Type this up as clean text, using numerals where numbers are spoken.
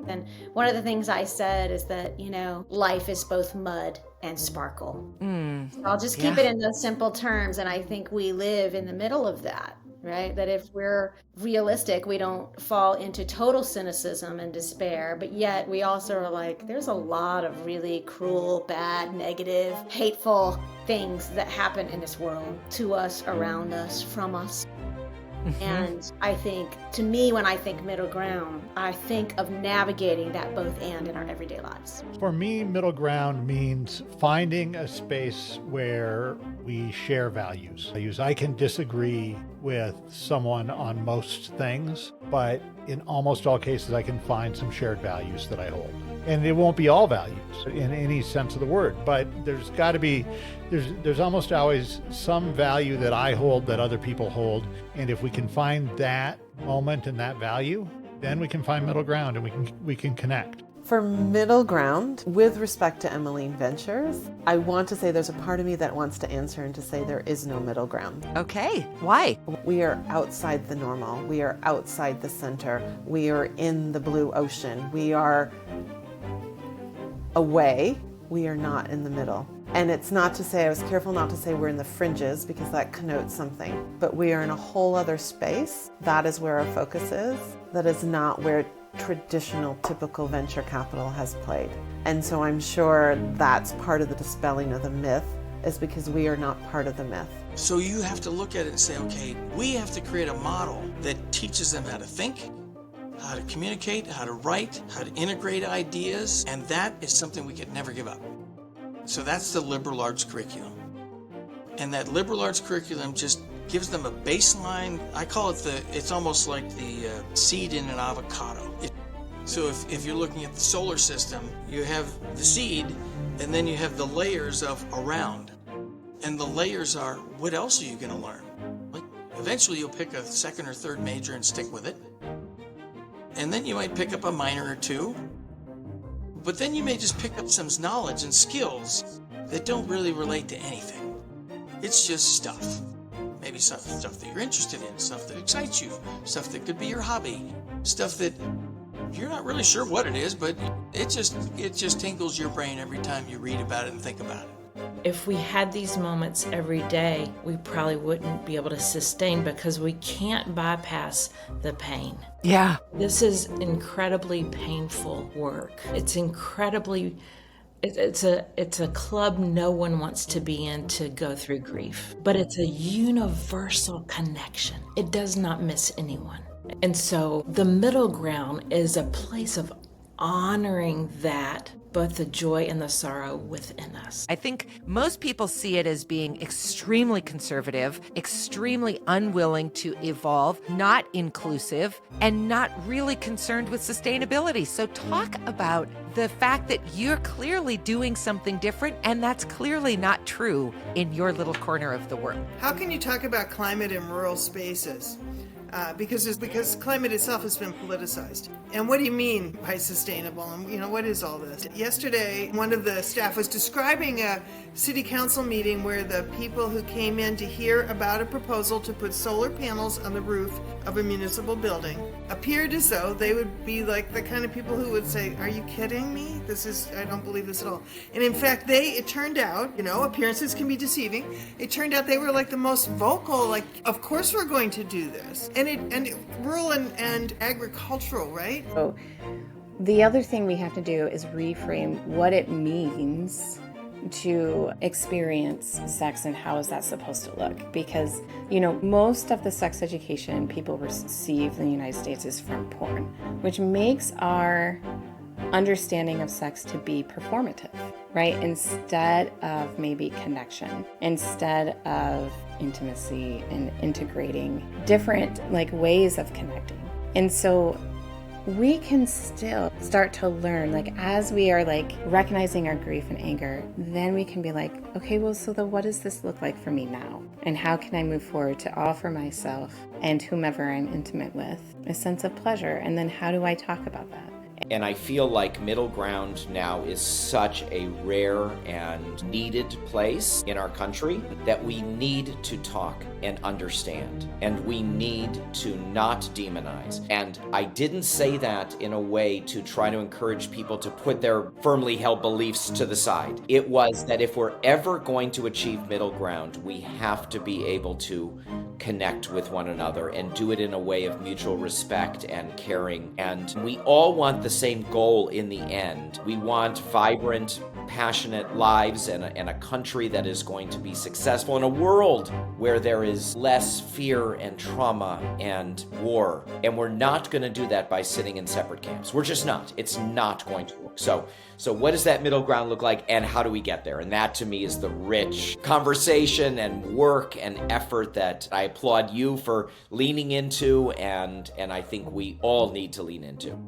And one of the things I said is that, life is both mud and sparkle. Mm, I'll just keep yeah. it in those simple terms. And I think we live in the middle of that, right? That if we're realistic, we don't fall into total cynicism and despair. But yet we also are like, there's a lot of really cruel, bad, negative, hateful things that happen in this world to us, around us, from us. Hmm. And I think, to me, when I think middle ground, I think of navigating that both and in our everyday lives. For me, middle ground means finding a space where we share values. I can disagree with someone on most things, but in almost all cases, I can find some shared values that I hold. And it won't be all values in any sense of the word, but there's got to be, there's almost always some value that I hold that other people hold. And if we can find that moment and that value, then we can find middle ground and we can connect. For middle ground, with respect to Emmeline Ventures, I want to say there's a part of me that wants to answer and to say there is no middle ground. Okay. Why? We are outside the normal. We are outside the center. We are in the blue ocean. We are away. We are not in the middle. And it's not to say, I was careful not to say we're in the fringes because that connotes something, but we are in a whole other space. That is where our focus is. That is not where traditional, typical venture capital has played. And so I'm sure that's part of the dispelling of the myth, is because we are not part of the myth. So you have to look at it and say, okay, we have to create a model that teaches them how to think, how to communicate, how to write, how to integrate ideas, and that is something we could never give up. So that's the liberal arts curriculum. And that liberal arts curriculum just gives them a baseline. I call it it's almost like the seed in an avocado. So if you're looking at the solar system, you have the seed, and then you have the layers of around. And the layers are, what else are you going to learn? Like, eventually you'll pick a second or third major and stick with it. And then you might pick up a minor or two. But then you may just pick up some knowledge and skills that don't really relate to anything. It's just stuff. Maybe stuff that you're interested in, stuff that excites you, stuff that could be your hobby, stuff that you're not really sure what it is, but it just tinkles your brain every time you read about it and think about it. If we had these moments every day, we probably wouldn't be able to sustain because we can't bypass the pain. Yeah. This is incredibly painful work. It's a club no one wants to be in to go through grief, but it's a universal connection. It does not miss anyone. And so the middle ground is a place of honoring that, both the joy and the sorrow within us. I think most people see it as being extremely conservative, extremely unwilling to evolve, not inclusive, and not really concerned with sustainability. So talk about the fact that you're clearly doing something different, and that's clearly not true in your little corner of the world. How can you talk about climate in rural spaces? Because climate itself has been politicized. And what do you mean by sustainable? And what is all this? Yesterday, one of the staff was describing a city council meeting where the people who came in to hear about a proposal to put solar panels on the roof of a municipal building appeared as though they would be like the kind of people who would say, "Are you kidding me? I don't believe this at all." And in fact, it turned out, appearances can be deceiving. It turned out they were like the most vocal, like, of course we're going to do this. And rural and agricultural, right? So the other thing we have to do is reframe what it means to experience sex and how is that supposed to look, because most of the sex education people receive in the United States is from porn, which makes our understanding of sex to be performative, right? Instead of maybe connection, instead of intimacy and integrating different ways of connecting. And so we can still start to learn, as we are recognizing our grief and anger, then we can be okay, well, so what does this look like for me now? And how can I move forward to offer myself and whomever I'm intimate with a sense of pleasure? And then how do I talk about that? And I feel like middle ground now is such a rare and needed place in our country that we need to talk and understand. And we need to not demonize. And I didn't say that in a way to try to encourage people to put their firmly held beliefs to the side. It was that if we're ever going to achieve middle ground, we have to be able to connect with one another and do it in a way of mutual respect and caring. And we all want the same goal in the end. We want vibrant, passionate lives and a country that is going to be successful in a world where there is less fear and trauma and war. And we're not going to do that by sitting in separate camps. We're just not. It's not going to work. So what does that middle ground look like, and how do we get there? And that to me is the rich conversation and work and effort that I applaud you for leaning into, and I think we all need to lean into.